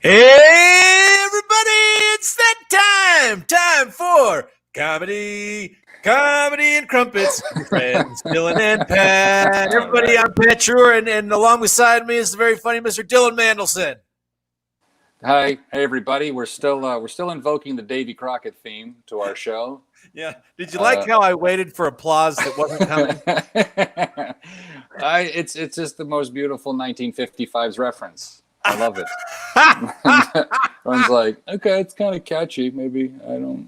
Hey, everybody, it's that time for comedy and crumpets. Your friends, Dylan and Pat. Everybody, I'm Pat Treuer, and along beside me is the very funny Mr. Dylan Mandlsohn. Hi, hey everybody. We're still invoking the Davy Crockett theme to our show. Yeah. Did you like how I waited for applause that wasn't coming? It's just the most beautiful 1955's reference. I love it. Everyone's like, okay, it's kind of catchy. Maybe I don't.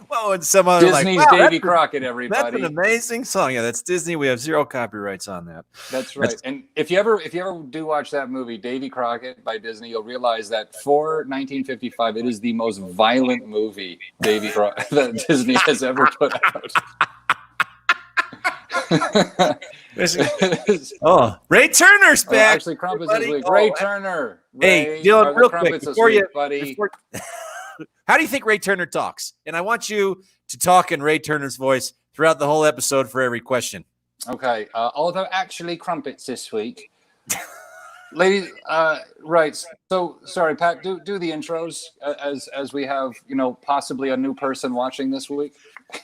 Well, and some other Disney's like, wow, Davy Crockett, everybody. That's an amazing song. Yeah, that's Disney. We have zero copyrights on that. That's right. And if you ever do watch that movie, Davy Crockett by Disney, you'll realize that for 1955, it is the most violent movie that Disney has ever put out. Oh, Ray Turner's back. Actually, Crumpets this week. Ray Turner. Hey, Dylan, real quick before you, buddy. How do you think Ray Turner talks? And I want you to talk in Ray Turner's voice throughout the whole episode for every question. Okay. Although actually Crumpets this week. Ladies, right. So sorry, Pat, do the intros as we have, possibly a new person watching this week.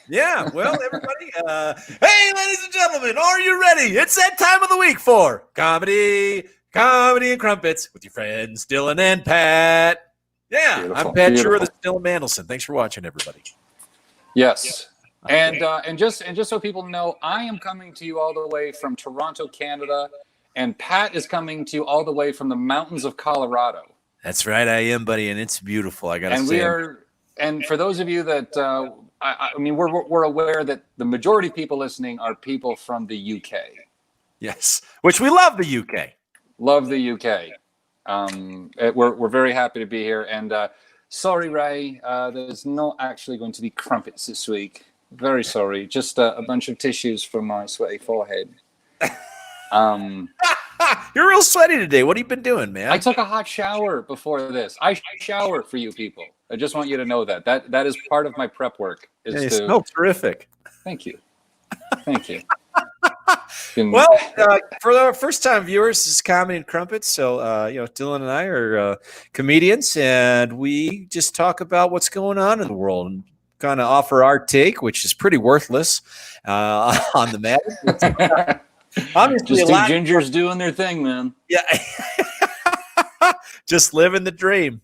Yeah, well, everybody, hey, ladies and gentlemen, are you ready? It's that time of the week for comedy and crumpets with your friends Dylan and Pat. Yeah, beautiful. I'm Pat Treuer, this is Dylan Mandlsohn. Thanks for watching, everybody. Yes, okay. and just so people know, I am coming to you all the way from Toronto, Canada, and Pat is coming to you all the way from the mountains of Colorado. That's right, I am, buddy, and it's beautiful. I gotta say. And for those of you that. I mean, we're aware that the majority of people listening are people from the UK. Yes, which we love the UK. Love the UK. We're very happy to be here. And sorry, Ray, there's not actually going to be crumpets this week. Very sorry. Just a bunch of tissues from my sweaty forehead. You're real sweaty today. What have you been doing, man? I took a hot shower before this. I shower for you people. I just want you to know that is part of my prep work. It smells terrific. Thank you. Thank you. Well, for our first-time viewers, this is Comedy and Crumpets. So, Dylan and I are comedians, and we just talk about what's going on in the world and kind of offer our take, which is pretty worthless on the matter. Obviously, just two gingers doing their thing, man. Yeah. Just living the dream.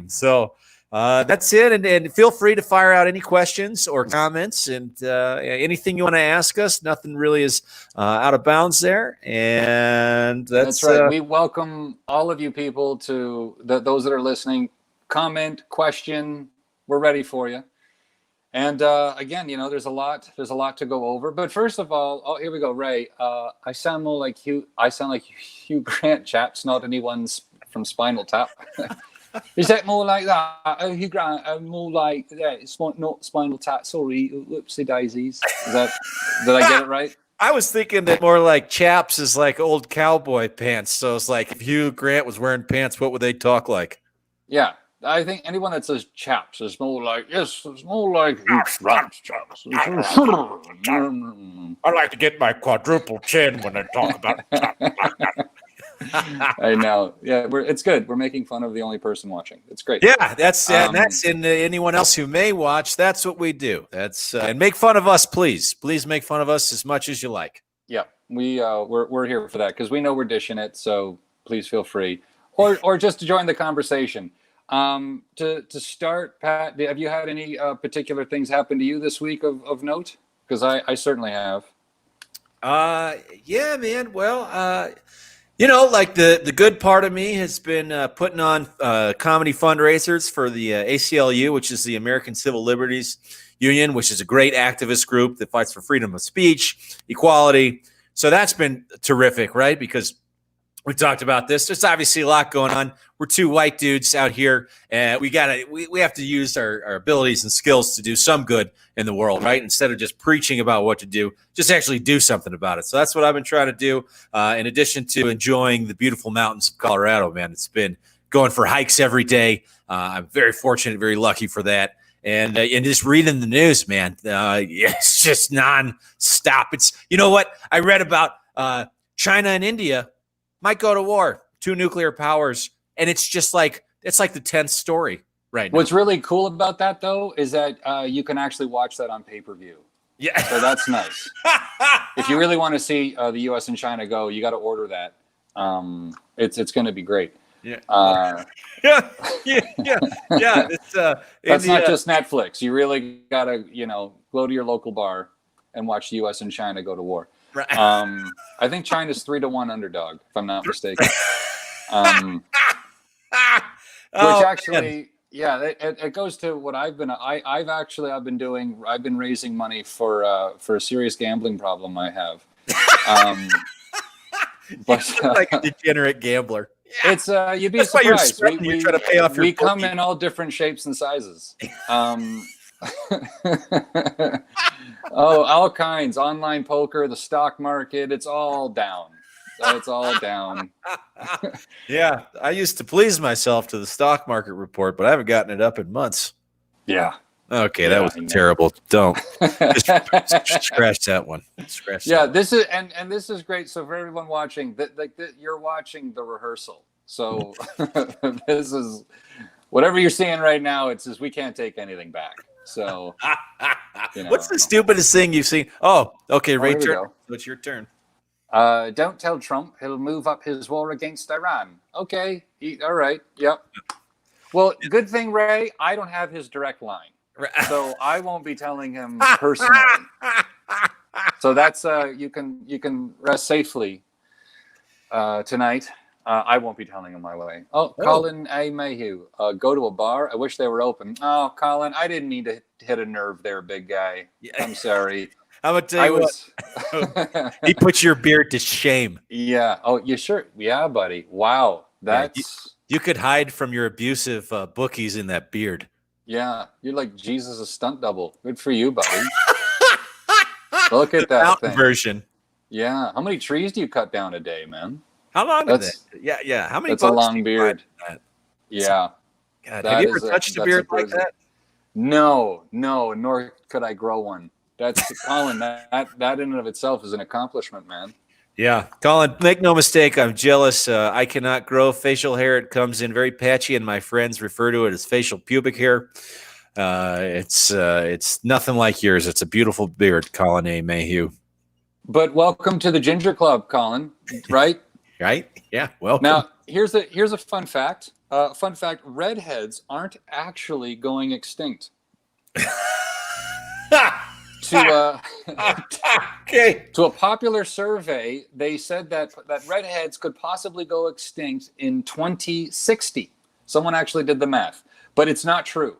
So that's it. And feel free to fire out any questions or comments and anything you want to ask us. Nothing really is out of bounds there. And that's right. We welcome all of you people to those that are listening. Comment, question. We're ready for you. And again, there's a lot to go over. But first of all, here we go, Ray. I sound more like Hugh. I sound like Hugh Grant, chaps, not anyone's from Spinal Tap. Is that more like that? Hugh Grant, more like that. It's not Spinal Tap. Sorry, whoopsie daisies. Did I get it right? I was thinking that more like chaps is like old cowboy pants. So it's like if Hugh Grant was wearing pants, what would they talk like? Yeah. I think anyone that says chaps is more like, it's more like Hugh Grant's chaps. I like to get my quadruple chin when I talk about I know. Yeah, it's good. We're making fun of the only person watching. It's great. Yeah, that's in anyone else who may watch. That's what we do. That's and make fun of us, please. Please make fun of us as much as you like. Yeah, we're here for that because we know we're dishing it. So please feel free, or just to join the conversation. To start, Pat, have you had any particular things happen to you this week of note? Because I certainly have. Yeah, man. Well, like the good part of me has been putting on comedy fundraisers for the ACLU, which is the American Civil Liberties Union, which is a great activist group that fights for freedom of speech, equality. So that's been terrific, right? Because we talked about this. There's obviously a lot going on. We're two white dudes out here, and we have to use our abilities and skills to do some good in the world, right? Instead of just preaching about what to do, just actually do something about it. So that's what I've been trying to do. In addition to enjoying the beautiful mountains of Colorado, man, it's been going for hikes every day. I'm very fortunate, very lucky for that. And just reading the news, man, it's just nonstop. It's, you know what? I read about China and India might go to war. Two nuclear powers and it's just like the 10th story right now. What's really cool about that, though, is that you can actually watch that on pay-per-view. Yeah. So that's nice. If you really want to see the U.S. and China go, you got to order that. It's going to be great. Yeah. Yeah. It's, that's not just Netflix. You really got to, go to your local bar and watch the U.S. and China go to war. Right. I think China's 3-1 underdog, if I'm not mistaken. Which actually, man. Yeah, it goes to what I've been doing. I've been raising money for a serious gambling problem I have. But like a degenerate gambler. Yeah. It's you'd be surprised. We try to pay off your we come in all different shapes and sizes. All kinds. Online poker, the stock market, it's all down. It's all down. Yeah, I used to please myself to the stock market report, but I haven't gotten it up in months. Yeah. Okay, that was terrible. Don't scratch that one. This is and this is great. So for everyone watching, you're watching the rehearsal. So this is whatever you're seeing right now. It's just we can't take anything back. So what's the stupidest thing you've seen? Oh, okay, Ray Turner. So it's your turn. Don't tell Trump he'll move up his war against Iran. Okay, all right, yep. Well, good thing, Ray, I don't have his direct line. So I won't be telling him personally. So that's you can rest safely tonight. I won't be telling him my way. Colin A. Mayhew, go to a bar. I wish they were open. Oh, Colin, I didn't need to hit a nerve there, big guy. Yeah. I'm sorry. I'm gonna tell you what. He puts your beard to shame. Yeah. Oh, you sure? Yeah, buddy. Wow. That's you could hide from your abusive bookies in that beard. Yeah, you're like Jesus' stunt double. Good for you, buddy. Look at that thing. Version. Yeah. How many trees do you cut down a day, man? How long is that? Yeah. How many? That's a long beard. Yeah. God, have you ever touched a beard like that? No. Nor could I grow one. That's Colin. That in and of itself is an accomplishment, man. Yeah, Colin, make no mistake, I'm jealous. I cannot grow facial hair. It comes in very patchy, and my friends refer to it as facial pubic hair. It's nothing like yours. It's a beautiful beard, Colin A. Mayhew. But welcome to the Ginger Club, Colin. Right? Right? Yeah. Welcome. Now, here's a fun fact. Redheads aren't actually going extinct. To a popular survey, they said that redheads could possibly go extinct in 2060. Someone actually did the math, but it's not true.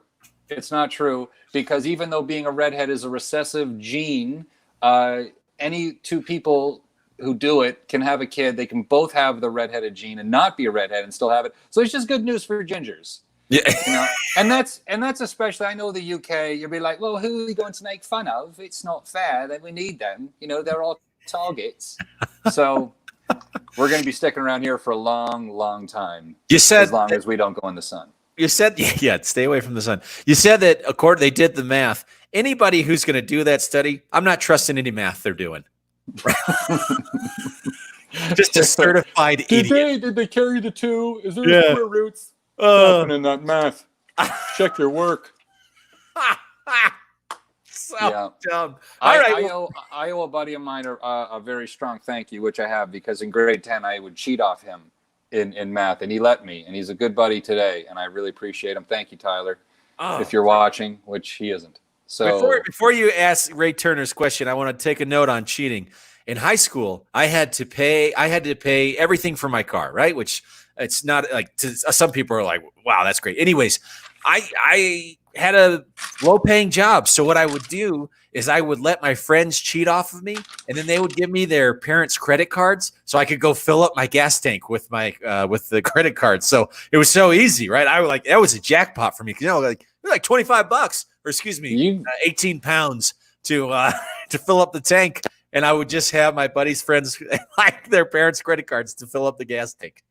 It's not true because even though being a redhead is a recessive gene, any two people who do it can have a kid. They can both have the redheaded gene and not be a redhead and still have it. So it's just good news for gingers. Yeah, and that's especially. I know the UK. You'll be like, well, who are you going to make fun of? It's not fair that we need them. They're all targets. So we're going to be sticking around here for a long, long time. You said as long as we don't go in the sun. You said stay away from the sun. You said that they did the math. Anybody who's going to do that study, I'm not trusting any math they're doing. Just a certified idiot. Did they carry the 2? Is there square roots? In that math. Check your work. So dumb. All right. I owe a buddy of mine a very strong thank you, which I have because in grade 10 I would cheat off him in math, and he let me, and he's a good buddy today, and I really appreciate him. Thank you, Tyler. If you're watching, which he isn't. So before you ask Ray Turner's question, I want to take a note on cheating. In high school, I had to pay everything for my car, right? Which it's not like some people are like, wow, that's great. Anyways, I had a low-paying job, so what I would do is I would let my friends cheat off of me, and then they would give me their parents' credit cards so I could go fill up my gas tank with my with the credit cards. So it was so easy, right? I was like, that was a jackpot for me. Like $25 or 18 pounds to fill up the tank, and I would just have my buddies' friends like their parents' credit cards to fill up the gas tank.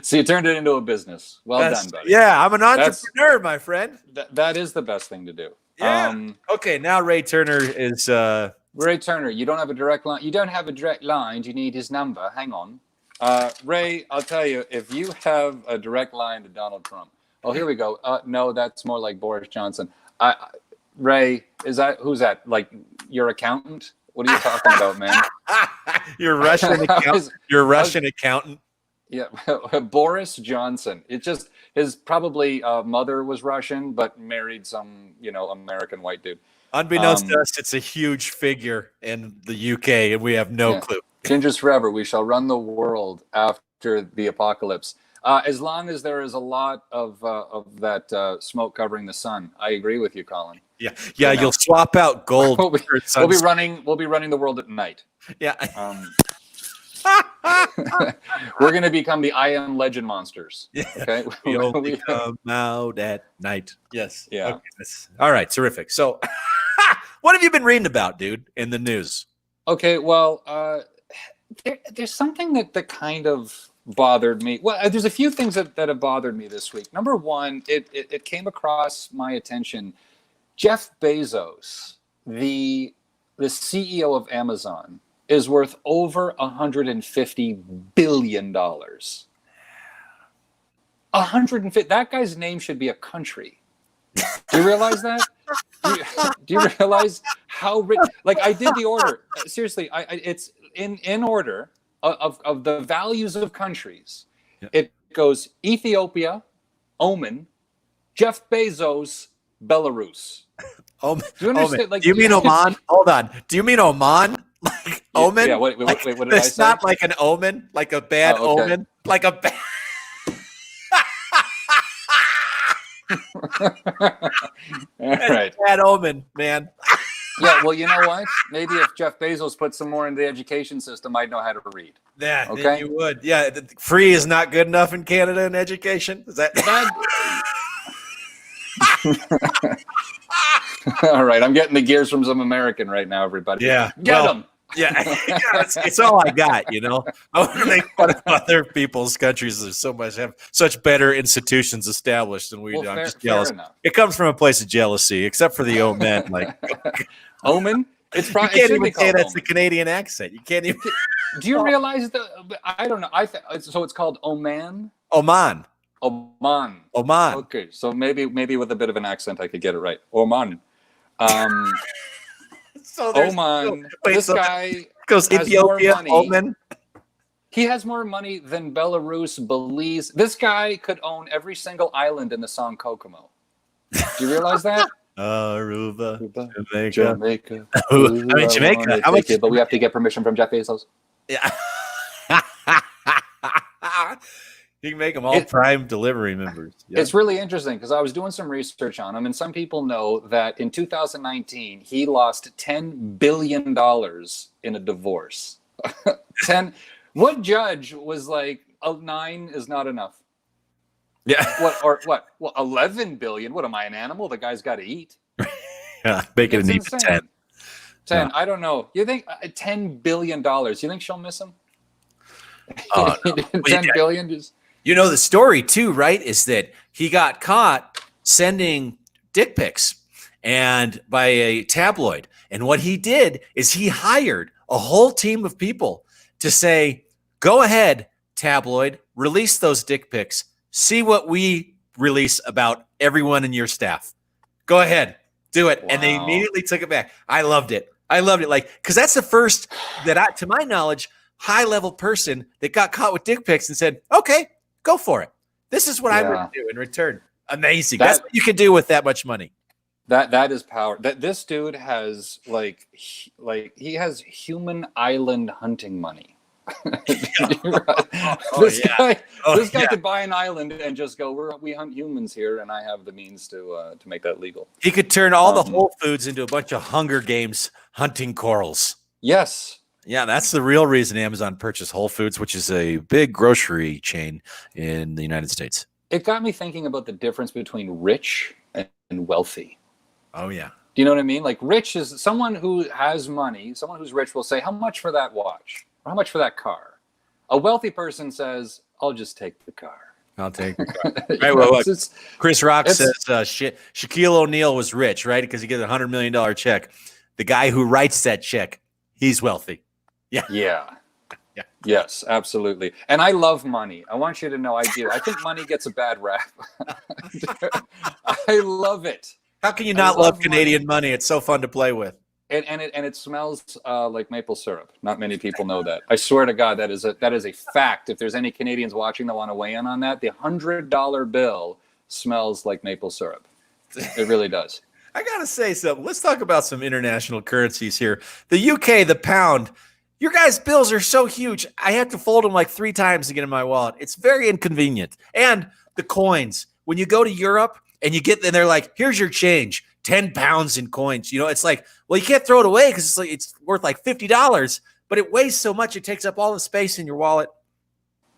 So you turned it into a business. Well done, buddy. Yeah, I'm an entrepreneur, my friend. That is the best thing to do. Yeah. Okay, now Ray Turner is Ray Turner. You don't have a direct line. You don't have a direct line. You need his number. Hang on. Ray, I'll tell you, if you have a direct line to Donald Trump, oh, here we go. No, that's more like Boris Johnson. Ray, who's that? Like your accountant? What are you talking about, man? Your Russian accountant. Your Russian accountant. Yeah, Boris Johnson. His probably mother was Russian, but married some American white dude. Unbeknownst to us, it's a huge figure in the UK, and we have no clue. Gingers forever. We shall run the world after the apocalypse. As long as there is a lot of that smoke covering the sun. I agree with you, Colin. Yeah. You'll swap out gold. We'll be running the world at night. Yeah. We're going to become the I Am Legend monsters. Yeah. Okay. We only come out at night. Yes. Yeah. Okay. All right. Terrific. So, what have you been reading about, dude, in the news? Okay. Well, there's something that kind of bothered me. Well, there's a few things that have bothered me this week. Number one, it came across my attention. Jeff Bezos, the CEO of Amazon, is worth over $150 billion. 150. That guy's name should be a country. Do you realize that? Do you realize how rich? Like, I did the order. Seriously, it's in order of the values of countries. Yeah. It goes Ethiopia, Oman, Jeff Bezos, Belarus. Do you understand? Do you mean Oman? Hold on. Do you mean Oman? Like omen? Yeah. What did I say? It's not like an omen, like a bad omen, like a bad. All right. Bad omen, man. Yeah, well, you know what? Maybe if Jeff Bezos put some more into the education system, I'd know how to read. Yeah, okay? You would. Yeah, free is not good enough in Canada in education? Is that... All right, I'm getting the gears from some American right now, everybody. Yeah. Get them. Yeah, it's all I got, I want to make fun of other people's countries that have such better institutions established than we do. I'm just jealous. It comes from a place of jealousy, except for the omen. Like omen? It's probably you can't even say that's the Canadian accent. You can't even. Do you realize I don't know. So it's called Oman. Oman. Okay, so maybe with a bit of an accent, I could get it right. Oman. Oman. This guy goes Ethiopia. Oman. He has more money than Belarus, Belize. This guy could own every single island in the song Kokomo. Do you realize that? Aruba, Jamaica. Jamaica. How much? But we have to get permission from Jeff Bezos. Yeah. You can make them all Prime delivery members. Yeah. It's really interesting because I was doing some research on him, and some people know that in 2019 he lost $10 billion in a divorce. What judge was like, 9 is not enough? Yeah. What? Well, 11 billion. What am I, an animal? The guy's got to eat. Yeah, make it an even 10. 10. I don't know. You think $10 billion? You think she'll miss him? Oh, no. 10 billion. Just... the story too, right? Is that he got caught sending dick pics and by a tabloid. And what he did is he hired a whole team of people to say, go ahead, tabloid, release those dick pics. See what we release about everyone in your staff. Go ahead, do it. Wow. And they immediately took it back. I loved it. Like, because that's the first that to my knowledge, high-level person that got caught with dick pics and said, okay, go for it. This is what I would do in return. Amazing. That's what you can do with that much money. That is power. That this dude has like he has human island hunting money. This guy could buy an island and just go, we hunt humans here, and I have the means to make that legal. He could turn all the Whole Foods into a bunch of Hunger Games hunting corals. Yes. Yeah, that's the real reason Amazon purchased Whole Foods, which is a big grocery chain in the United States. It got me thinking about the difference between rich and wealthy. Oh, yeah. Do you know what I mean? Like, rich is someone who has money. Someone who's rich will say, how much for that watch? Or how much for that car? A wealthy person says, I'll just take the car. I'll take the car. Right, well, look, Chris Rock says Shaquille O'Neal was rich, right? Because he gets a $100 million check. The guy who writes that check, he's wealthy. Yeah. Yeah. Yeah. Yes, absolutely. And I love money. I want you to know I do. I think money gets a bad rap. I love it. How can you I not love love Canadian money? It's so fun to play with. And it smells like maple syrup. Not many people know that. I swear to God, that is a fact. If there's any Canadians watching that want to weigh in on that, the $100 bill smells like maple syrup. It really does. I gotta say something. Let's talk about some international currencies here. The UK, the pound. Your guys' bills are so huge. I have to fold them like 3 times to get in my wallet. It's very inconvenient. And the coins. When you go to Europe and you get there, they're like, "Here's your change, 10 pounds in coins." You know, it's like, well, you can't throw it away because it's worth like $50, but it weighs so much it takes up all the space in your wallet.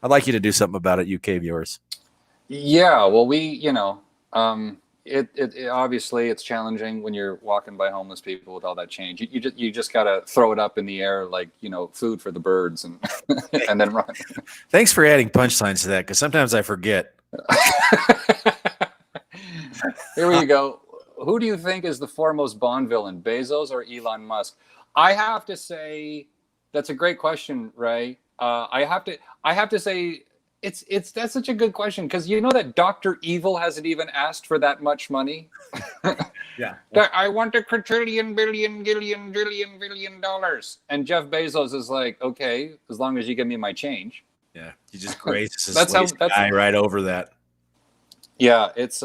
I'd like you to do something about it, UK viewers. Yeah, well, it obviously it's challenging when you're walking by homeless people with all that change. You just gotta throw it up in the air like food for the birds and and then run. Thanks for adding punchlines to that because sometimes I forget. Here we go. Who do you think is the foremost Bond villain, Bezos or Elon Musk? I have to say that's a great question, Ray. I have to say. That's such a good question because you know that Dr. Evil hasn't even asked for that much money. Yeah. I want a quadrillion, billion, gillion, trillion, billion dollars. And Jeff Bezos is like, okay, as long as you give me my change. Yeah. He just graces That's guy right over that. Yeah, it's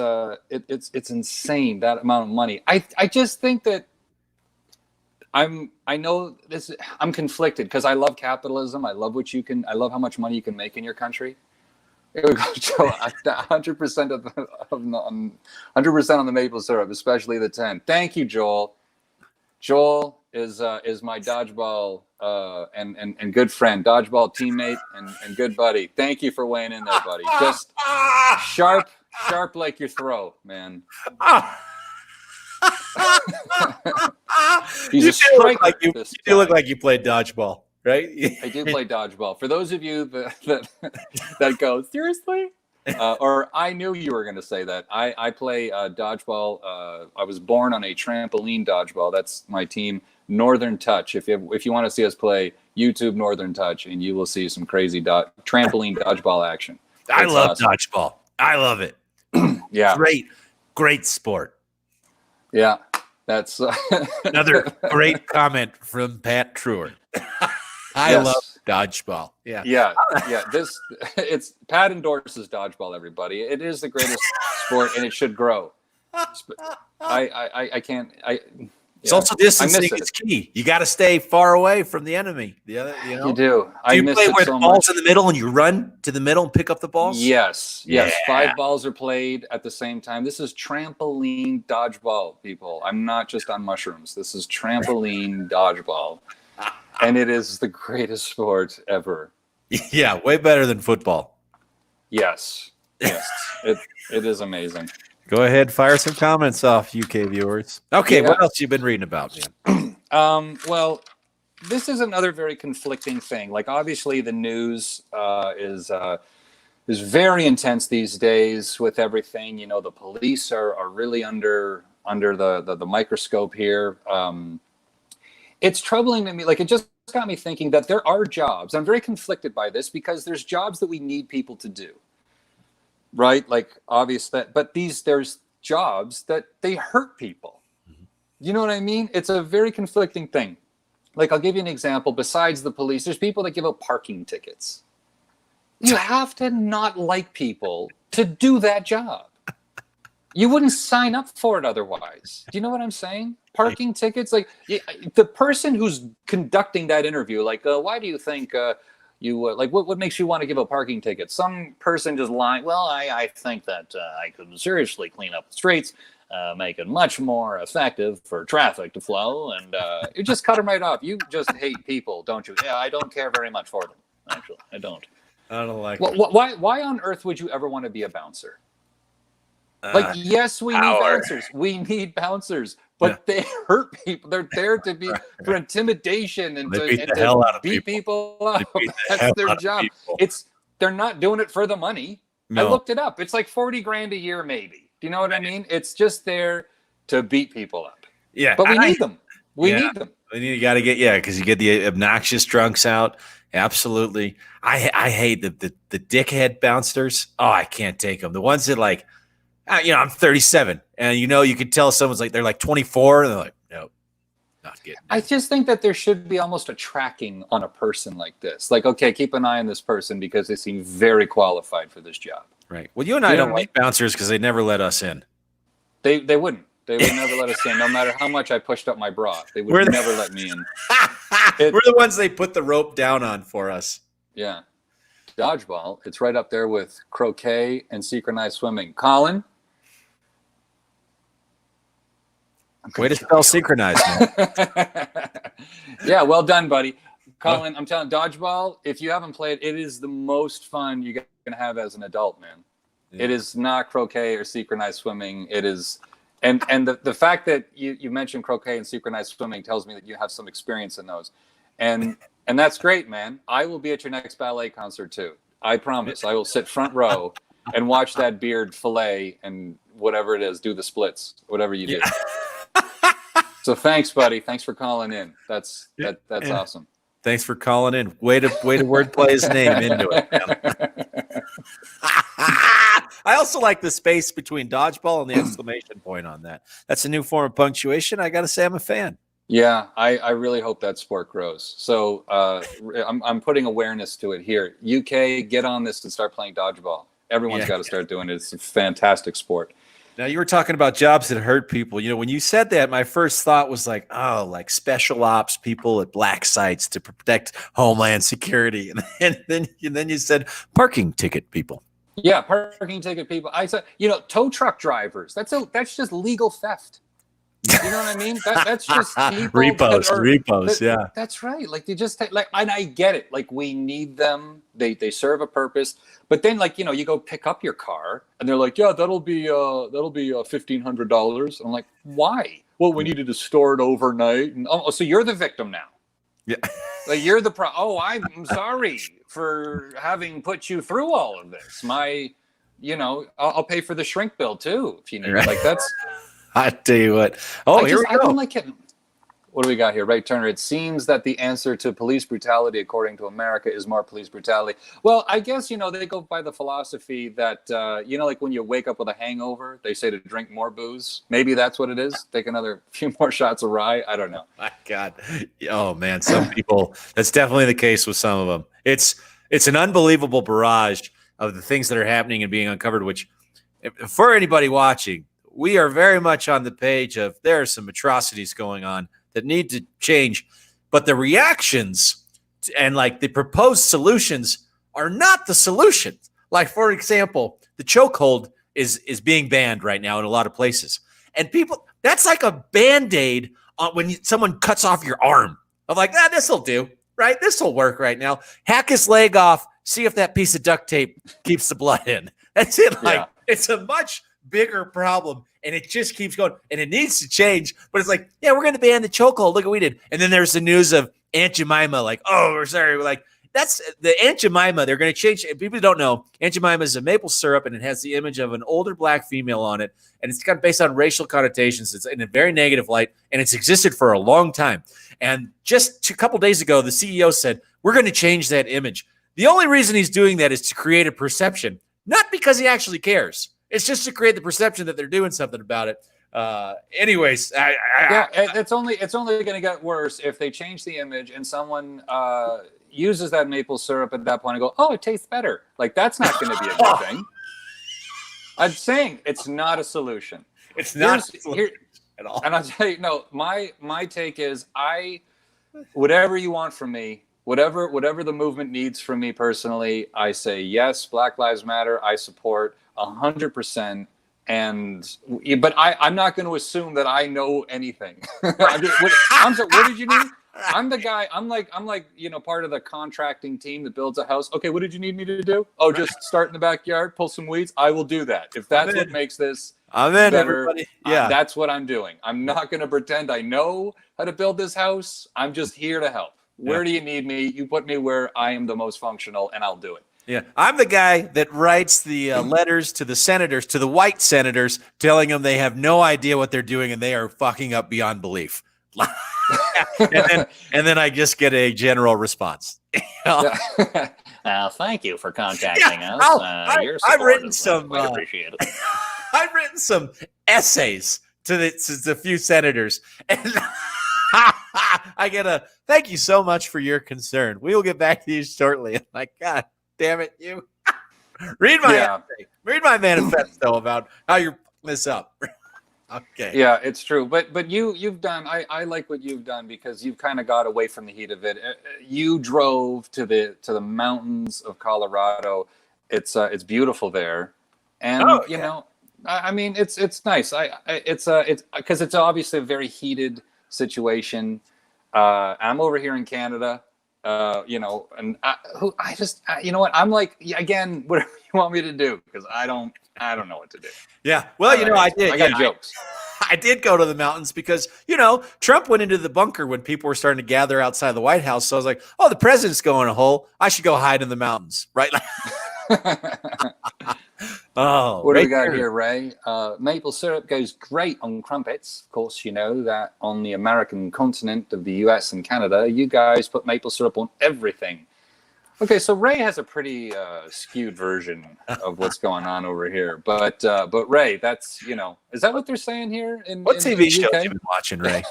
insane that amount of money. I just think that I'm conflicted because I love capitalism. I love I love how much money you can make in your country. Here we go, Joe. 100% of 100% on the maple syrup, especially the 10. Thank you, Joel. Joel is my dodgeball and good friend, dodgeball teammate and good buddy. Thank you for weighing in there, buddy. Just sharp like your throw, man. He's a striker. You do look like you played dodgeball, right? I do play dodgeball. For those of you that go, seriously? Or I knew you were going to say that. I play dodgeball. I was born on a trampoline dodgeball. That's my team, Northern Touch. If you want to see us play, YouTube Northern Touch, and you will see some crazy trampoline dodgeball action. I love dodgeball. I love it. Yeah. Great sport. Yeah. That's another great comment from Pat Treuer. I love dodgeball. Yeah. It's Pat endorses dodgeball. Everybody, it is the greatest sport, and it should grow. I can't. It's also distancing is key. You got to stay far away from the enemy. You do. Do you play where the ball's in the middle and you run to the middle and pick up the balls? Yes. Yeah. 5 balls are played at the same time. This is trampoline dodgeball, people. I'm not just on mushrooms. This is trampoline dodgeball, and it is the greatest sport ever. Yeah, way better than football. Yes. It is amazing. Go ahead, fire some comments off, UK viewers. Okay, what else you been reading about, man? Well, this is another very conflicting thing. Like, obviously, the news is very intense these days with everything. The police are really under the microscope here. It's troubling to me. Like, it just got me thinking that there are jobs. I'm very conflicted by this because there's jobs that we need people to do. Right, like obvious that, but there's jobs that they hurt people. You know what I mean? It's a very conflicting thing. Like, I'll give you an example. Besides the police, there's people that give out parking tickets. You have to not like people to do that job. You wouldn't sign up for it otherwise. Do you know what I'm saying? Parking tickets, like the person who's conducting that interview, like, why do you think? What makes you want to give a parking ticket? Some person just lying. Well, I think that I could seriously clean up the streets, make it much more effective for traffic to flow, and you just cut them right off. You just hate people, don't you? Yeah, I don't care very much for them. Actually, I don't. I don't like. Why on earth would you ever want to be a bouncer? Yes, we need bouncers. We need bouncers. But they hurt people. They're there to be for intimidation and to beat people up. That's their job. They're not doing it for the money. No. I looked it up. It's like $40,000 a year, maybe. Do you know what I mean? It's just there to beat people up. Yeah, but we need them. We need them. You got to get because you get the obnoxious drunks out. Absolutely. I hate the dickhead bouncers. Oh, I can't take them. The ones that like, I'm 37, and you can tell someone's like they're like 24, and they're like, nope, not getting it. I just think that there should be almost a tracking on a person like this. Like, okay, keep an eye on this person because they seem very qualified for this job. Right. Well, you and I don't like bouncers because they never let us in. They wouldn't. They would never let us in, no matter how much I pushed up my bra. They would never let me in. We're the ones they put the rope down on for us. Yeah. Dodgeball, it's right up there with croquet and synchronized swimming. Colin? Way to spell synchronized, man. Yeah, well done, buddy. Colin, I'm telling you, dodgeball, if you haven't played, it is the most fun you're going to have as an adult, man. Yeah. It is not croquet or synchronized swimming. It is... And the fact that you mentioned croquet and synchronized swimming tells me that you have some experience in those. And that's great, man. I will be at your next ballet concert too. I promise. I will sit front row and watch that beard fillet and whatever it is, do the splits, whatever you do. So thanks, buddy. Thanks for calling in. That's awesome. Thanks for calling in. Way to wordplay his name into it. I also like the space between dodgeball and the exclamation point on that. That's a new form of punctuation. I got to say, I'm a fan. Yeah, I really hope that sport grows. So I'm putting awareness to it here. UK, get on this and start playing dodgeball. Everyone's got to start doing it. It's a fantastic sport. Now, you were talking about jobs that hurt people. When you said that, my first thought was like, oh, like special ops people at black sites to protect Homeland Security. And then you said parking ticket people. Yeah, parking ticket people. I said, tow truck drivers. That's just legal theft. You know what I mean? That's just repos. Yeah, that's right. Like they just and I get it. Like we need them. They serve a purpose. But then you go pick up your car and they're like, yeah, that'll be $1,500. I'm like, why? Well, we needed to store it overnight. And so you're the victim now. Yeah, like you're the I'm sorry for having put you through all of this. I'll pay for the shrink bill too if you need. Right. Like that's. I tell you what. Oh, here we go. I don't like it. What do we got here? Ray Turner, it seems that the answer to police brutality, according to America, is more police brutality. Well, I guess, they go by the philosophy that, like when you wake up with a hangover, they say to drink more booze. Maybe that's what it is. Take another few more shots of rye. I don't know. My God. Oh, man. Some people, that's definitely the case with some of them. It's an unbelievable barrage of the things that are happening and being uncovered, which for anybody watching, we are very much on the page of there are some atrocities going on that need to change, but the reactions and the proposed solutions are not the solution. Like, for example, the chokehold is being banned right now in a lot of places. And people, that's like a Band-Aid on when someone cuts off your arm. I'm like, this'll do, right? This'll work right now. Hack his leg off, see if that piece of duct tape keeps the blood in. That's it. It's a much bigger problem, and it just keeps going, and it needs to change. But it's like, yeah, we're going to ban the chokehold. Look what we did. And then there's the news of Aunt Jemima, we're sorry. That's the Aunt Jemima. They're going to change. People don't know, Aunt Jemima is a maple syrup, and it has the image of an older black female on it, and it's kind of based on racial connotations. It's in a very negative light, and it's existed for a long time. And just a couple days ago, the CEO said, we're going to change that image. The only reason he's doing that is to create a perception, not because he actually cares. It's just to create the perception that they're doing something about it. Anyways, it's only going to get worse if they change the image and someone uses that maple syrup at that point and go, oh, it tastes better. Like that's not going to be a good thing. I'm saying it's not a solution. It's not at all. And I'll tell you, no, my take is whatever you want from me, whatever the movement needs from me personally, I say yes. Black Lives Matter. I support 100%. But I'm not going to assume that I know anything. I'm sorry, what did you need? I'm the guy. I'm like part of the contracting team that builds a house. Okay, what did you need me to do? Oh, just start in the backyard, pull some weeds. I will do that if that's what makes this better. Everybody. Yeah, that's what I'm doing. I'm not going to pretend I know how to build this house. I'm just here to help. Where do you need me? You put me where I am the most functional, and I'll do it. Yeah, I'm the guy that writes the letters to the senators, to the white senators, telling them they have no idea what they're doing and they are fucking up beyond belief. and then I just get a general response. Thank you for contacting us. Your I've support written is some. quite appreciated. I've written some essays to the few senators, and I get a thank you so much for your concern. We will get back to you shortly. I'm like, God damn it, you read my essay, read my manifesto about how you're this up. Okay. Yeah, it's true. But you've done. I like what you've done because you've kind of got away from the heat of it. You drove to the mountains of Colorado. It's beautiful there, and you know, I mean, it's nice. It's because it's obviously a very heated situation. I'm over here in Canada, you know, and you know what? I'm like, again, whatever you want me to do, because I don't know what to do. Yeah. Well, you know, I did. I got jokes. I did go to the mountains because, you know, Trump went into the bunker when people were starting to gather outside the White House. So I was like, oh, the president's going a hole. I should go hide in the mountains. Right. Oh, what do we got here, Ray? Maple syrup goes great on crumpets. Of course, you know that on the American continent of the US and Canada, you guys put maple syrup on everything. Okay, so Ray has a pretty skewed version of what's going on over here. But Ray, that's, you know, is that what they're saying here? What TV shows have you been watching, Ray?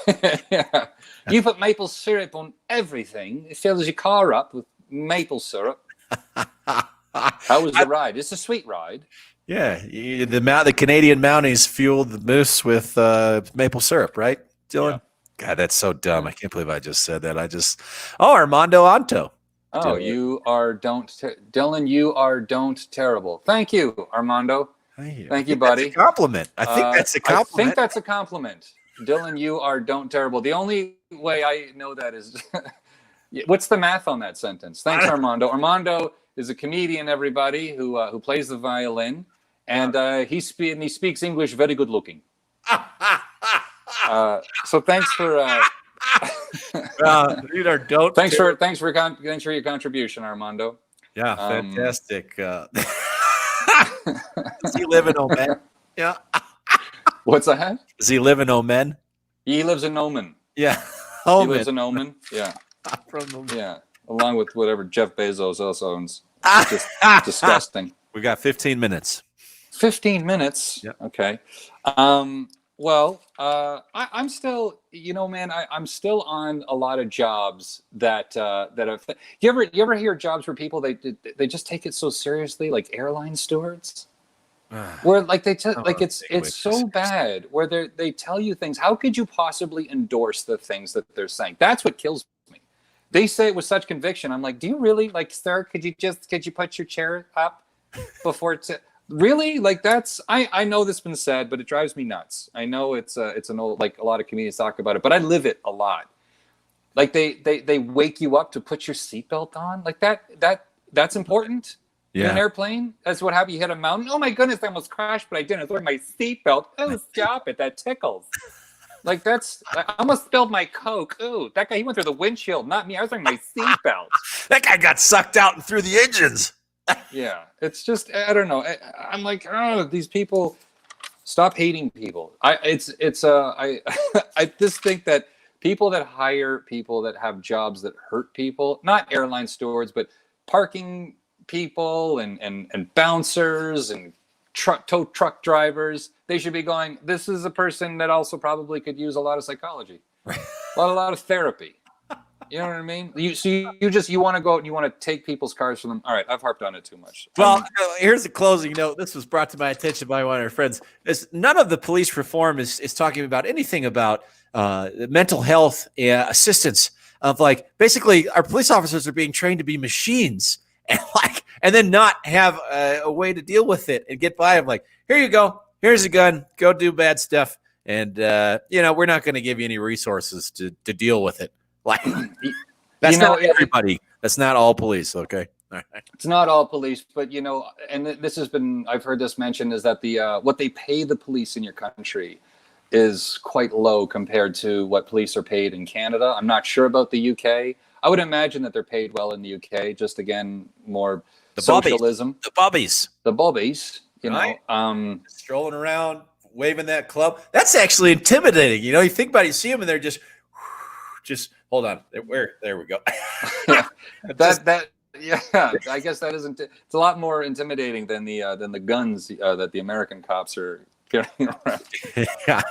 Yeah. You put maple syrup on everything. It fills your car up with maple syrup. How was the ride? It's a sweet ride. Yeah, the Canadian Mounties fueled the moose with maple syrup, right, Dylan? Yeah. God, that's so dumb. I can't believe I just said that. Armando Anto. Oh, Dylan. Dylan, you are don't terrible. Thank you, Armando. Thank you, buddy. That's a compliment. I think that's a compliment. I think that's a compliment. Dylan, you are don't terrible. The only way I know that is, what's the math on that sentence? Thanks, Armando. Armando is a comedian, everybody, who plays the violin, and he speaks English very good looking. So thanks for. Thanks for your contribution, Armando. Yeah, fantastic. Does he live in Oman? Yeah. What's that? Does he live in Oman? He lives in Oman. Yeah. He lives in Oman. Yeah. Yeah. Along with whatever Jeff Bezos also owns. Just disgusting. We got 15 minutes. 15 minutes. Yeah. Okay. Well, I'm still, you know, man, I'm still on a lot of jobs that have. You ever hear jobs where people they just take it so seriously, like airline stewards, where like it's so bad where they tell you things. How could you possibly endorse the things that they're saying? That's what kills me. They say it with such conviction. I'm like, do you really, like, sir? Could you put your chair up before really? Like, that's, I know this has been said, but it drives me nuts. I know it's an old, like, a lot of comedians talk about it, but I live it a lot. Like they wake you up to put your seatbelt on. Like that's important. Yeah. In an airplane. That's what happened. You hit a mountain. Oh my goodness, I almost crashed, but I didn't. I was wearing my seatbelt. Oh, stop it. That tickles. Like I almost spilled my Coke. Ooh, that guy, he went through the windshield, not me. I was wearing my seatbelt. That guy got sucked out and through the engines. Yeah, it's just, I don't know. I'm like, oh, these people, stop hating people. I just think that people that hire people that have jobs that hurt people, not airline stewards, but parking people and bouncers and tow truck drivers, they should be going, this is a person that also probably could use a lot of psychology, a lot of therapy. You know what I mean? You want to go out and you want to take people's cars from them. All right, I've harped on it too much. Well, here's the closing note. This was brought to my attention by one of our friends. None of the police reform is talking about anything about mental health assistance. Of, like, basically our police officers are being trained to be machines and then not have a way to deal with it and get by. I'm like, here you go. Here's a gun. Go do bad stuff. And, we're not going to give you any resources to deal with it. Like, that's not everybody. That's not all police. Okay. All right. It's not all police, but, and this has been, I've heard this mentioned, is that what they pay the police in your country is quite low compared to what police are paid in Canada. I'm not sure about the UK. I would imagine that they're paid well in the UK. Just, again, more the socialism. The bobbies. The bobbies. Strolling around, waving that club. That's actually intimidating. You think about it, you see them and they're just Just hold on. There we go. I guess that isn't. It's a lot more intimidating than the guns that the American cops are carrying around. Yeah,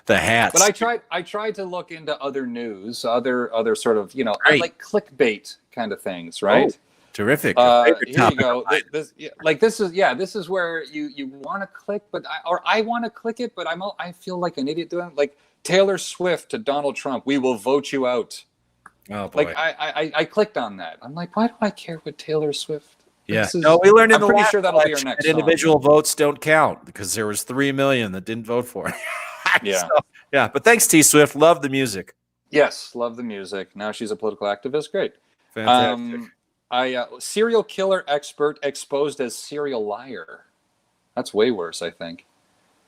the hats. But I tried to look into other news, other sort of I Great. like clickbait kind of things, right? Oh, terrific. Here you go. This is where you want to click, but I want to click it, but I feel like an idiot doing it. Like Taylor Swift to Donald Trump, we will vote you out. Oh boy. Like I clicked on that. I'm like, why do I care what Taylor Swift? Yeah. No, we learned in the I'm pretty last sure that'll be our election next that individual votes don't count because there was 3 million that didn't vote for it. Yeah. Yeah. But thanks, T Swift. Love the music. Yes, love the music. Now she's a political activist. Great. Fantastic. Serial killer expert exposed as serial liar. That's way worse, I think.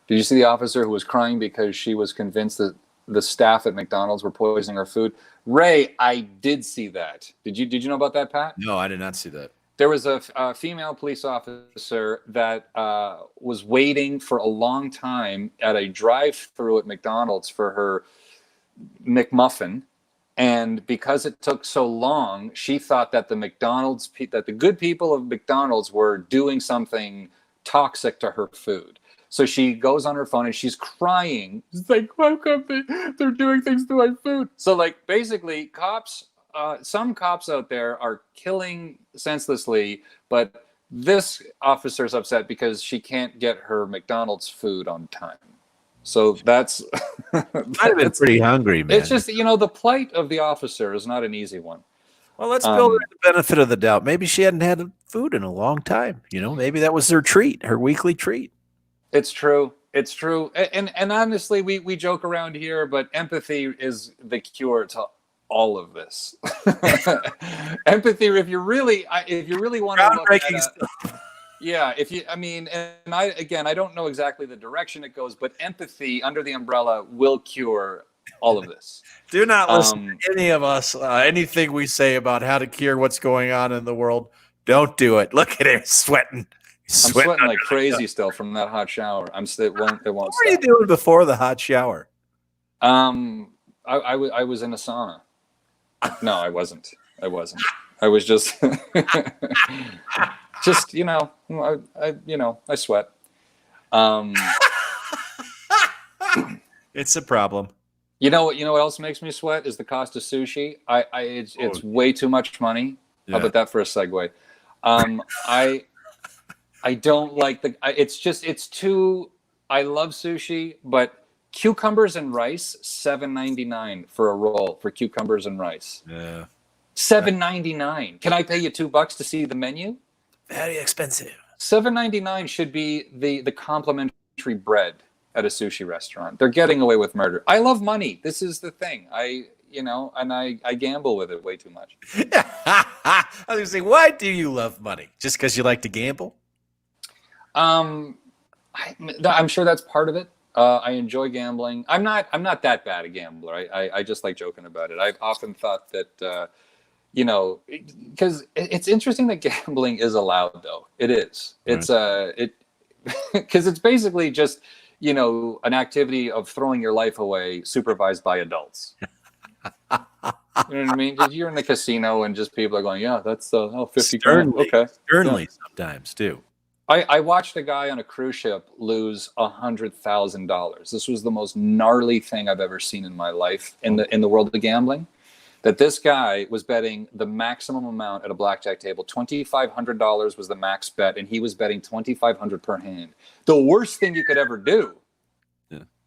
Did you see the officer who was crying because she was convinced that the staff at McDonald's were poisoning her food? Ray, I did see that. Did you know about that, Pat? No, I did not see that. There was a female police officer that was waiting for a long time at a drive-thru at McDonald's for her McMuffin. And because it took so long, she thought that that the good people of McDonald's were doing something toxic to her food. So she goes on her phone and she's crying. She's like, how come they're doing things to my food? So like basically some cops out there are killing senselessly, but this officer's upset because she can't get her McDonald's food on time. So that's Might have been pretty hungry, man. it's just, the plight of the officer is not an easy one. Well, let's build her the benefit of the doubt. Maybe she hadn't had food in a long time. Maybe that was her treat, her weekly treat. It's true. And honestly, we joke around here, but empathy is the cure to all of this. Empathy, if you really want to look at stuff. yeah, I don't know exactly the direction it goes, but empathy under the umbrella will cure all of this. Do not listen to any of us, anything we say about how to cure what's going on in the world. Don't do it. Look at him sweating. I'm sweating like crazy still from that hot shower. It won't What were stop. you doing before the hot shower? I was in a sauna. No, I wasn't. I was just, I sweat. It's a problem. You know what else makes me sweat is the cost of sushi. It's way too much money. Yeah. How about that for a segue? I don't like it's too. I love sushi, but cucumbers and rice, $7.99 for a roll for cucumbers and rice. Yeah. $7.99. Can I pay you $2 to see the menu? Very expensive. $7.99 should be the complimentary bread at a sushi restaurant. They're getting away with murder. I love money. This is the thing. I gamble with it way too much. I was going to say, why do you love money? Just because you like to gamble? I'm sure that's part of it. I enjoy gambling. I'm not that bad a gambler. I just like joking about it. I've often thought that, because it's interesting that gambling is allowed, though. It is. It's because it's basically just, an activity of throwing your life away supervised by adults. You know what I mean? You're in the casino and just people are going, yeah, that's 50 grand. Okay. Sternly sometimes, too. I watched a guy on a cruise ship lose $100,000. This was the most gnarly thing I've ever seen in my life in the world of gambling. That this guy was betting the maximum amount at a blackjack table. $2,500 was the max bet, and he was betting $2,500 per hand. The worst thing you could ever do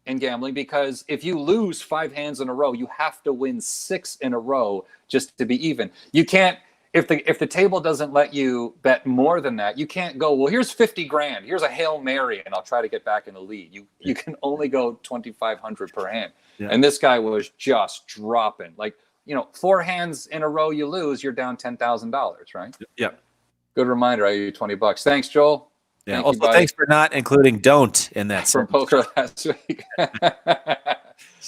in gambling, because if you lose 5 hands in a row, you have to win 6 in a row just to be even. You can't. If the table doesn't let you bet more than that, you can't go, well, here's 50 grand. Here's a Hail Mary, and I'll try to get back in the lead. You can only go 2,500 per hand. Yeah. And this guy was just dropping. 4 hands in a row you lose, you're down $10,000, right? Yeah. Good reminder. I owe you $20. Thanks, Joel. Yeah. Also, thanks for not including "don't" in that from poker last week.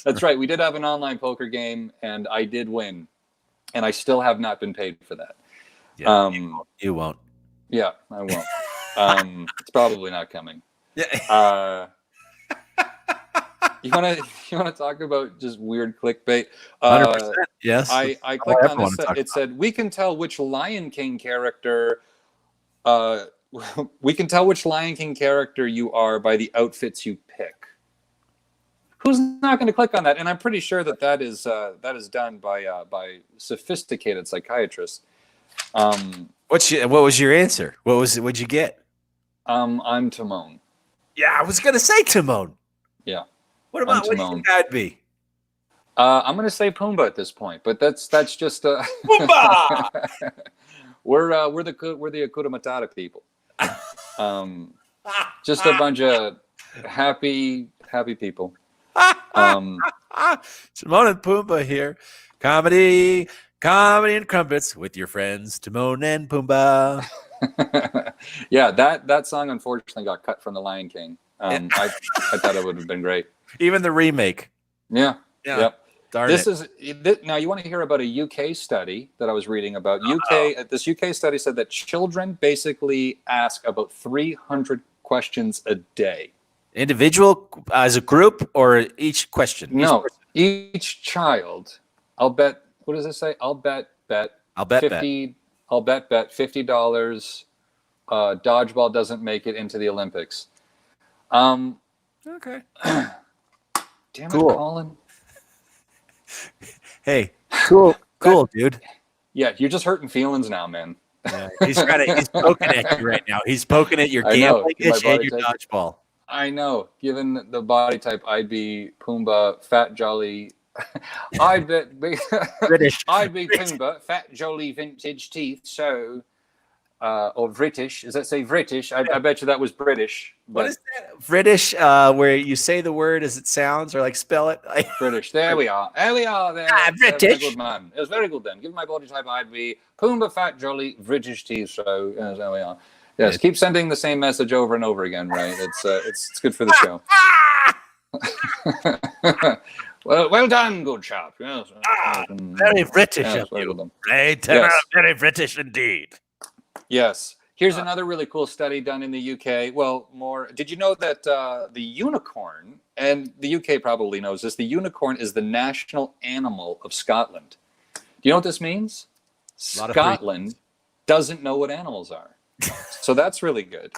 That's right. We did have an online poker game, and I did win. And I still have not been paid for that. Yeah, you won't. Yeah, I won't. It's probably not coming. Yeah. You wanna talk about just weird clickbait? 100%. Yes. I clicked on this. It said we can tell which Lion King character. We can tell which Lion King character you are by the outfits you pick. Who's not going to click on that? And I'm pretty sure that is done by sophisticated psychiatrists. What was your answer? What'd you get? I'm Timon. Yeah, I was gonna say Timon. Yeah. What do you think I'd be? I'm going to say Pumbaa at this point, but that's just Pumbaa. we're the Hakuna Matata people. Just a bunch of happy people. Timon and Pumbaa here. Comedy and crumpets with your friends Timon and Pumbaa. Yeah, that song unfortunately got cut from The Lion King. I thought it would have been great. Even the remake. Yeah. Yep. Darn Now you want to hear about a UK study that I was reading about. This UK study said that children basically ask about 300 questions a day. Individual, as a group, or each question? No, each child. I'll bet. What does it say? I'll bet $50. Dodgeball doesn't make it into the Olympics. Okay. Damn it, cool. Colin. Hey, cool, dude. Yeah, you're just hurting feelings now, man. Yeah, he's poking at you right now. He's poking at your gambling itch and your dodgeball. I know. Given the body type, I'd be Pumbaa, fat, jolly. I'd be British. I'd be Pumbaa, fat, jolly, vintage teeth. So, or British. Does that say British? I bet you that was British. What is that? British, where you say the word as it sounds, or like spell it. British. There we are. There. British. Very good, man. It was very good then. Given my body type, I'd be Pumbaa, fat, jolly, British teeth. So there we are. Yes, keep sending the same message over and over again, right? It's good for the show. well done, good chap. Yes. Very British of you. Right? Yes. Very British indeed. Yes. Here's another really cool study done in the UK. Well, did you know that the unicorn, and the UK probably knows this, the unicorn is the national animal of Scotland. Do you know what this means? Scotland doesn't know what animals are. So that's really good.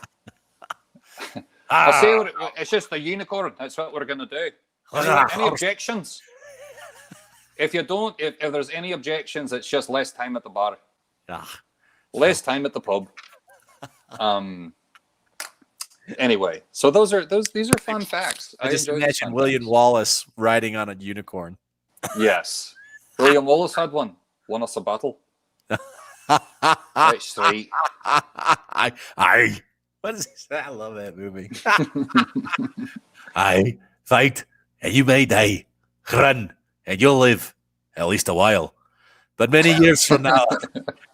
I'll say it's just the unicorn. That's what we're going to do. Any objections? If there's any objections, it's just less time at the bar. Less time at the pub. Anyway, so these are fun facts. I just imagine William Wallace riding on a unicorn. Yes. William Wallace had one. Won us a battle. That's right. Aye. What is this? I love that movie. Aye. Fight, and you may die. Run, and you'll live, at least a while. But many years from now,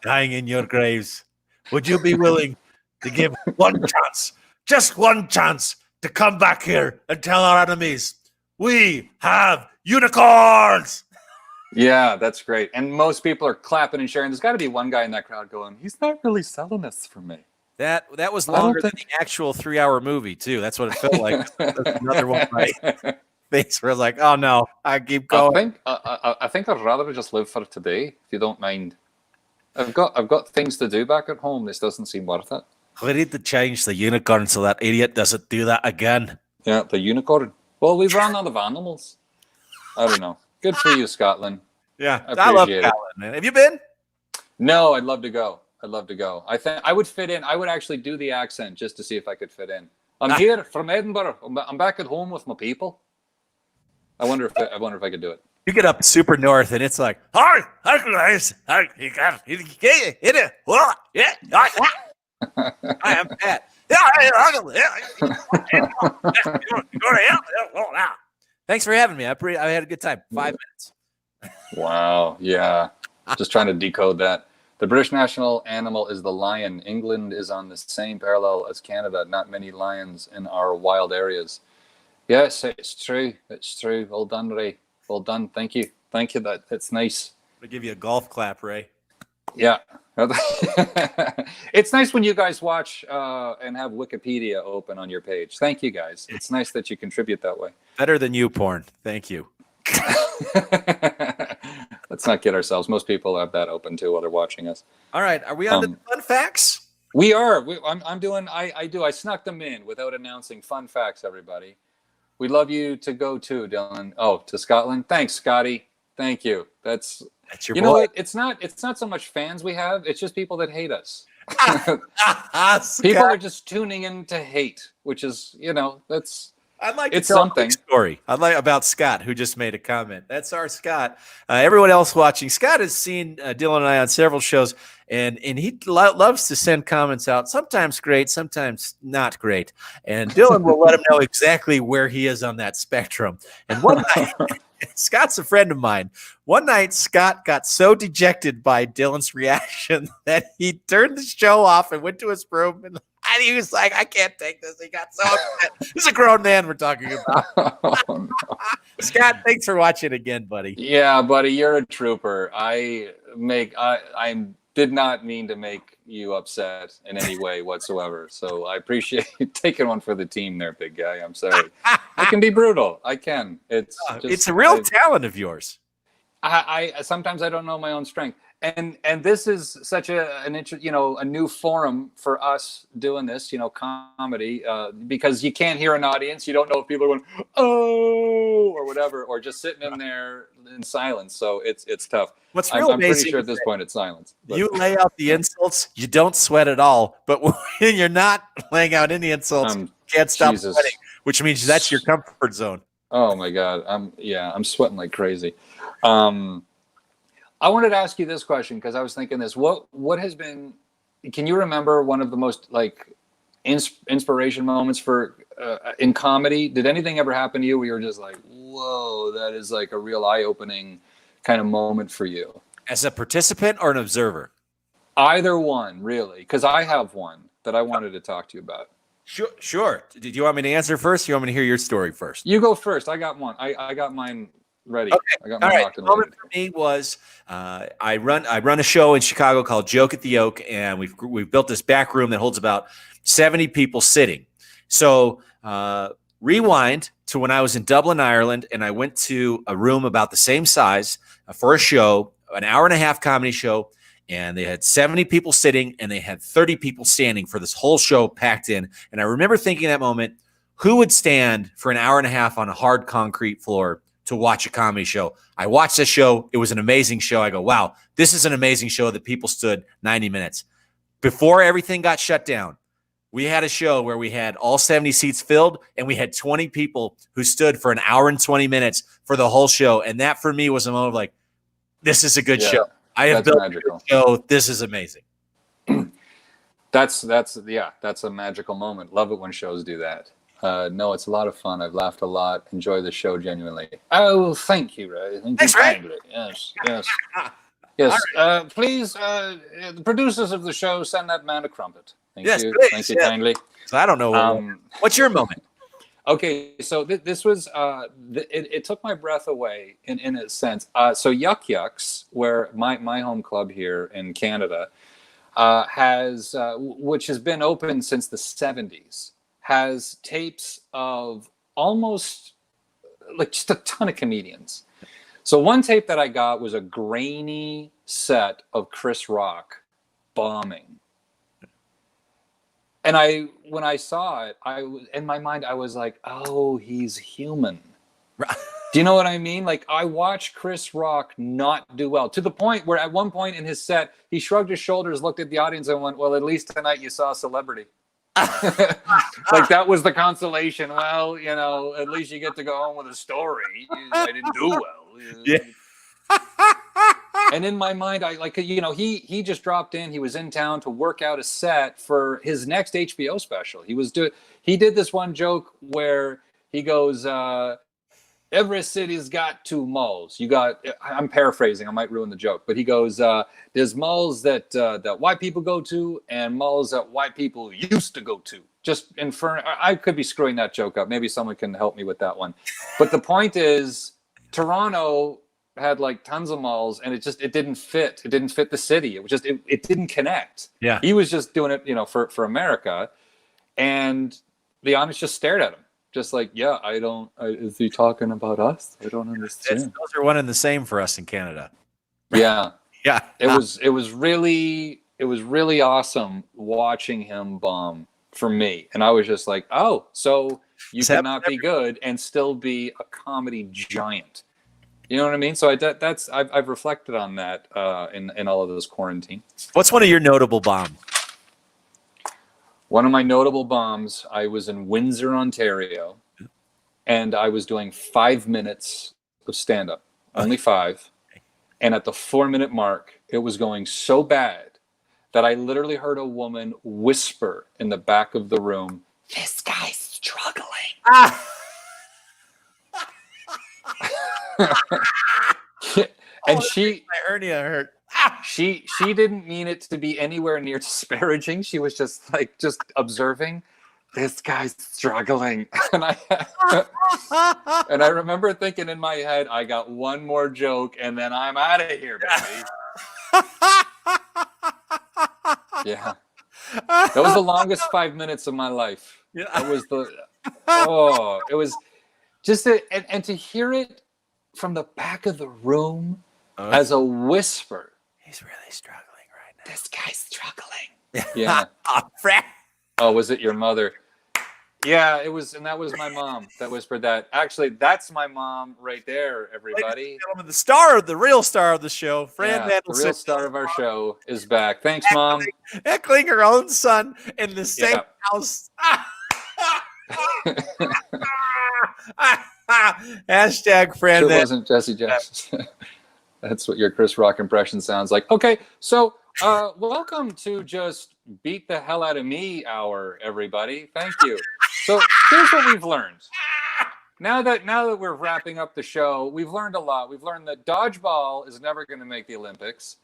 dying in your graves, would you be willing to give one chance, just one chance, to come back here and tell our enemies, we have unicorns? Yeah, that's great. And most people are clapping and sharing. There's got to be one guy in that crowd going, he's not really selling this for me. That was longer than the actual 3-hour movie, too. That's what it felt like. Another one of my things where I was like, oh, no, I keep going. I think I'd rather just live for today, if you don't mind. I've got things to do back at home. This doesn't seem worth it. We need to change the unicorn so that idiot doesn't do that again. Yeah, the unicorn. Well, we've run out of animals. I don't know. Good for you, Scotland. Yeah, I love Scotland, man. Have you been? No, I'd love to go. I think I would fit in. I would actually do the accent just to see if I could fit in. I'm here from Edinburgh. I'm back at home with my people. I wonder if I could do it. You get up super north and it's like, hi guys, I am Pat. Thanks for having me. I had a good time. 5 minutes. Wow. Yeah. Just trying to decode that. The British national animal is the lion. England is on the same parallel as Canada. Not many lions in our wild areas. Yes, it's true. It's true. Well done, Ray. Well done. Thank you. That's nice. I'm gonna give you a golf clap, Ray. Yeah. It's nice when you guys watch and have Wikipedia open on your page. Thank you, guys. It's nice that you contribute that way. Better than you, porn. Thank you. Let's not kid ourselves. Most people have that open too while they're watching us. All right. Are we on to the fun facts? We are. I snuck them in without announcing. Fun facts, everybody. We'd love you to go too, Dylan. Oh, to Scotland. Thanks, Scotty. Thank you. That's your you boy. know what? It's not so much fans we have. It's just people that hate us. People are just tuning in to hate, which is, that's. I'd like it's to tell something. a quick story. I'd like about Scott, who just made a comment. That's our Scott. Everyone else watching, Scott has seen Dylan and I on several shows, and he loves to send comments out. Sometimes great, sometimes not great. And Dylan will let him know exactly where he is on that spectrum. And one night, Scott's a friend of mine. One night, Scott got so dejected by Dylan's reaction that he turned the show off and went to his room and he was like, I can't take this. He got so upset. This is a grown man we're talking about. Oh, no. Scott, thanks for watching again, buddy. Yeah, buddy, you're a trooper. I did not mean to make you upset in any way whatsoever. So I appreciate you taking one for the team there, big guy. I'm sorry. I can be brutal. I can. It's a real talent of yours. I sometimes I don't know my own strength. And this is such a new forum for us doing this, comedy, because you can't hear an audience. You don't know if people are going, oh, or whatever, or just sitting in there in silence. So it's tough. What's real I'm amazing pretty sure at this point it's silence. But. You lay out the insults, you don't sweat at all. But when you're not laying out any insults, you can't stop sweating, which means that's your comfort zone. Oh my God. I'm sweating like crazy. I wanted to ask you this question because I was thinking this. What has been? Can you remember one of the most inspiration moments for in comedy? Did anything ever happen to you where you were just like, "Whoa, that is like a real eye-opening kind of moment for you"? As a participant or an observer? Either one, really, because I have one that I wanted to talk to you about. Sure. Did you want me to answer first? Or you want me to hear your story first? You go first. I got one. I got mine. Ready. Okay. I got all right. locked The and moment loaded. for me was I run a show in Chicago called Joke at the Oak, and we've built this back room that holds about 70 people sitting. So rewind to when I was in Dublin, Ireland, and I went to a room about the same size for a show, an hour-and-a-half comedy show, and they had 70 people sitting, and they had 30 people standing for this whole show packed in. And I remember thinking at that moment, who would stand for an hour and a half on a hard concrete floor to watch a comedy show? I watched the show. It was an amazing show. I go, wow, this is an amazing show that people stood 90 minutes. Before everything got shut down, we had a show where we had all 70 seats filled, and we had 20 people who stood for an hour and 20 minutes for the whole show. And that for me was a moment of like, this is a good show. I have built a good show. This is amazing. That's a magical moment. Love it when shows do that. No, it's a lot of fun. I've laughed a lot. Enjoy the show genuinely. Oh, thank you, Ray. Thanks, Ray. Yes. Yes. Right. Please, the producers of the show, send that man a crumpet. Thank you. Please. Thank you kindly. So I don't know. What's your moment? Okay, so this was it took my breath away in a sense. So Yuck Yucks, where my home club here in Canada has, which has been open since the 70s. Has tapes of almost like just a ton of comedians. So one tape that I got was a grainy set of Chris Rock bombing. And when I saw it, in my mind, I was like, oh, he's human. Do you know what I mean? Like, I watched Chris Rock not do well, to the point where at one point in his set, he shrugged his shoulders, looked at the audience and went, well, at least tonight you saw a celebrity. Like that was the consolation. Well, at least you get to go home with a story. I didn't do well. Yeah. And in my mind, he just dropped in. He was in town to work out a set for his next HBO special. He did this one joke where he goes, every city's got two malls. I'm paraphrasing, I might ruin the joke, but he goes, there's malls that white people go to and malls that white people used to go to. I could be screwing that joke up. Maybe someone can help me with that one. But the point is, Toronto had like tons of malls, and it didn't fit. It didn't fit the city. It was just it didn't connect. Yeah. He was just doing it, for America, and the Amish just stared at him, just like, yeah, is he talking about us? I don't understand. Those are one and the same for us in Canada. Yeah. Yeah. It was really awesome watching him bomb for me, and I was just like, oh, so you cannot be good and still be a comedy giant. You know what I mean? So I've reflected on that in all of this quarantine. What's one of your notable bombs? One of my notable bombs, I was in Windsor, Ontario, and I was doing 5 minutes of stand-up, only 5. And at the 4-minute mark, it was going so bad that I literally heard a woman whisper in the back of the room, "This guy's struggling." And my hernia hurt. She didn't mean it to be anywhere near disparaging. She was just observing, "This guy's struggling." And I remember thinking in my head, I got one more joke and then I'm out of here, baby. Yeah. That was the longest 5 minutes of my life. Yeah. It was it was just and to hear it from the back of the room as a whisper. He's really struggling right now. This guy's struggling. Yeah. Oh, was it your mother? Yeah, it was, and that was my mom that whispered that. Actually, that's my mom right there, everybody. The real star of the show, Fran Mandlsohn. The real star of our show is back. Thanks, Mom. Heckling her own son in the same house. Hashtag Fran. It wasn't Jesse Jackson. That's what your Chris Rock impression sounds like. Okay, so welcome to Just Beat the Hell Out of Me hour, everybody. Thank you. So here's what we've learned. Now that we're wrapping up the show, we've learned a lot. We've learned that dodgeball is never going to make the Olympics,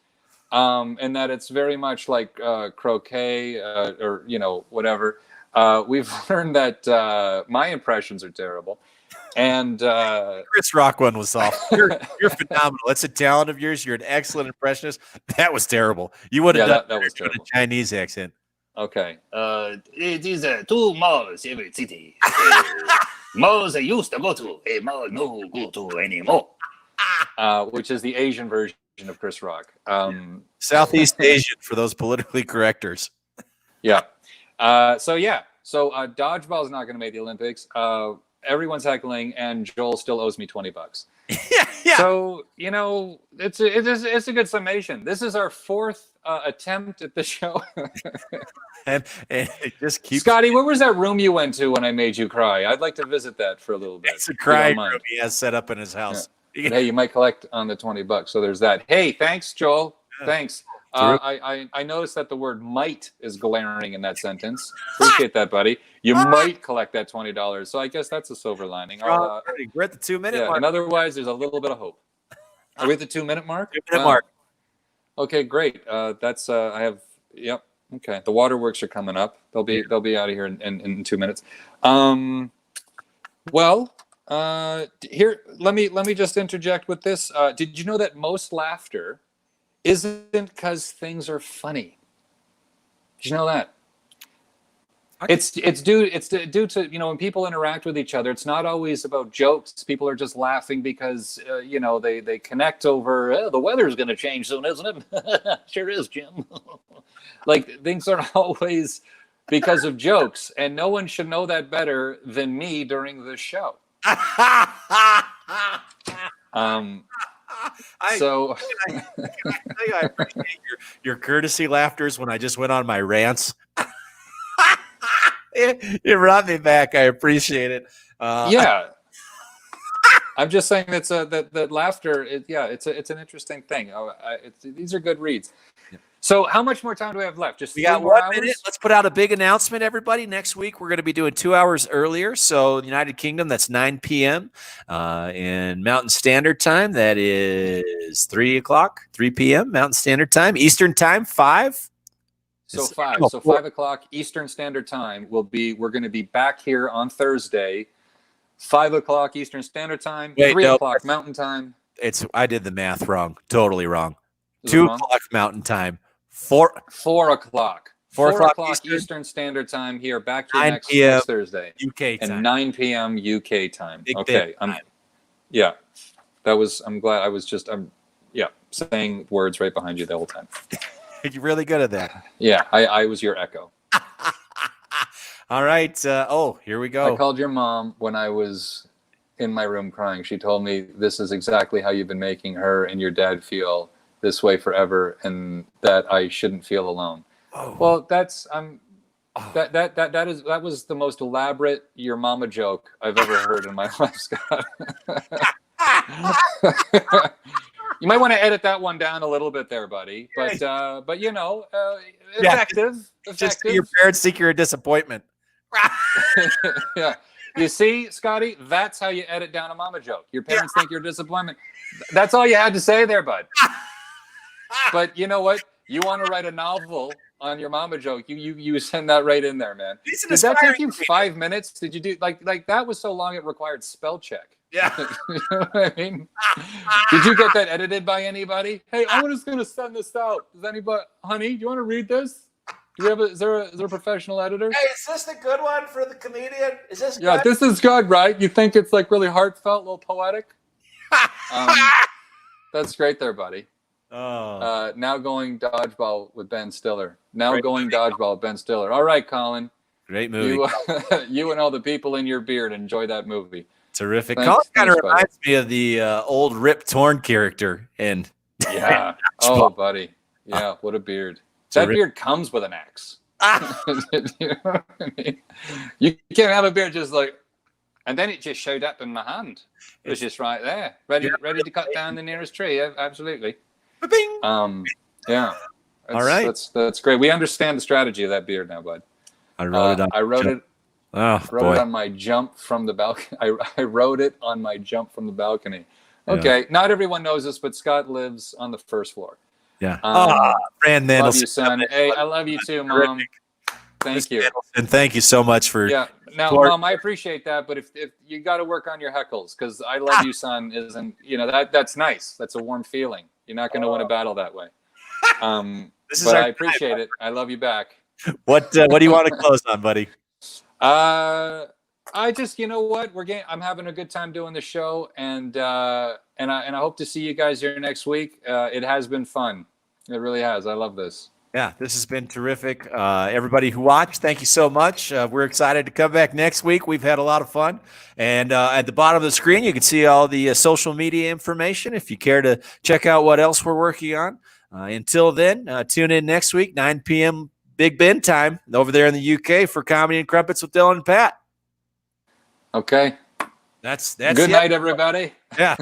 and that it's very much like croquet or whatever. We've learned that my impressions are terrible. And Chris Rock one was off. You're phenomenal. That's a talent of yours. You're an excellent impressionist. That was terrible. You would have done that was terrible. A Chinese accent. Okay. It is 2 malls every city. Malls I used to go to, a mall no go to anymore. Which is the Asian version of Chris Rock. Southeast Asian for those politically correctors. Yeah. So dodgeball is not going to make the Olympics. Everyone's heckling, and Joel still owes me $20. Yeah. So it's a good summation. This is our 4th attempt at the show. and it just keeps. Scotty, where was that room you went to when I made you cry? I'd like to visit that for a little bit. It's a crying room he has set up in his house. Yeah. Hey, you might collect on the $20. So there's that. Hey, thanks, Joel. Yeah. Thanks. I noticed that the word "might" is glaring in that sentence. Appreciate that, buddy. You might collect that $20. So I guess that's a silver lining. We're at the 2-minute mark. And otherwise, there's a little bit of hope. Are we at the 2-minute mark? 2-minute mark. Okay, great. That's I have. Yep. Okay. The waterworks are coming up. They'll be out of here in 2 minutes. Here, let me just interject with this. Did you know that most laughter isn't because things are funny? Did you know that? It's due to when people interact with each other, it's not always about jokes. People are just laughing because they connect over the weather's going to change soon, isn't it? Sure is, Jim. Like, things aren't always because of jokes, and no one should know that better than me during this show. I appreciate your courtesy laughters when I just went on my rants. You brought me back. I appreciate it. Yeah. I'm just saying that laughter. It's an interesting thing. These are good reads. So how much more time do we have left? We got 1 minute. Let's put out a big announcement, everybody. Next week, we're going to be doing 2 hours earlier. So the United Kingdom, that's 9 p.m. In Mountain Standard Time. That is 3 p.m. Mountain Standard Time. Eastern Time, 5. So 5. So 5 o'clock Eastern Standard Time we're going to be back here on Thursday, 5 o'clock Eastern Standard Time, 3 o'clock Mountain Time. I did the math wrong. Totally wrong. Is it 2 wrong? o'clock Mountain Time. 4 o'clock. 4 4 o'clock o'clock Eastern, Eastern Standard Time here. Back here 9 next p.m. Thursday. UK And time. 9 p.m. UK time. Big Okay. time. Yeah. I'm glad I was just saying words right behind you the whole time. You're really good at that. Yeah, I was your echo. All right. Here we go. I called your mom when I was in my room crying. She told me this is exactly how you've been making her and your dad feel this way forever, and that I shouldn't feel alone. Oh. Well, that was the most elaborate your mama joke I've ever heard in my life, Scott. You might want to edit that one down a little bit there, buddy. But effective. Just your parents think you're a disappointment. Yeah. You see, Scotty, that's how you edit down a mama joke. Your parents think you're a disappointment. That's all you had to say there, bud. But you know what? You want to write a novel on your mama joke. You send that right in there, man. Did that take you 5 minutes? Did you do like that was so long it required spell check? Yeah. You know what I mean? Did you get that edited by anybody? Hey, I'm just gonna send this out. Does anybody, honey, do you want to read this? Do we have is there a professional editor? Hey, is this the good one for the comedian? Is this good? Yeah, this is good, right? You think it's like really heartfelt, a little poetic? That's great there, buddy. Oh. Now going dodgeball with Ben Stiller. Dodgeball with Ben Stiller. All right, Colin. Great movie. You and all the people in your beard enjoy that movie. Terrific. Thanks, Colin kind of buddy. reminds me of the old Rip Torn character in Yeah. Oh, buddy. Yeah, what a beard. That beard comes with an axe. You know what I mean? You can't have a beard just like, and then it just showed up in my hand. It was just right there, ready to cut down the nearest tree. Yeah, absolutely. Bing. Yeah. All right. That's great. We understand the strategy of that beard now, bud. I wrote it on. I wrote it. Oh, Wrote it on my jump from the balcony. I wrote it on my jump from the balcony. Okay, Yeah. Not everyone knows this, but Scott lives on the first floor. Yeah. Love Brand Mandlsohn. you, son. Hey, I love you too, Mom. Thank you. And thank you so much for. Yeah. Now, Mom, I appreciate that, but if you got to work on your heckles, because I love you, son, isn't that's nice. That's a warm feeling. You're not going to win a battle that way. But I appreciate it. I love you back. What do you want to close on, buddy? I just, you know what, I'm having a good time doing the show, and I hope to see you guys here next week. It has been fun. It really has. I love this. Yeah, this has been terrific. Everybody who watched, thank you so much. We're excited to come back next week. We've had a lot of fun. And at the bottom of the screen, you can see all the social media information if you care to check out what else we're working on. Until then, tune in next week, 9 p.m. Big Ben time over there in the UK for Comedy and Crumpets with Dylan and Pat. Okay. That's good night, everybody. Yeah.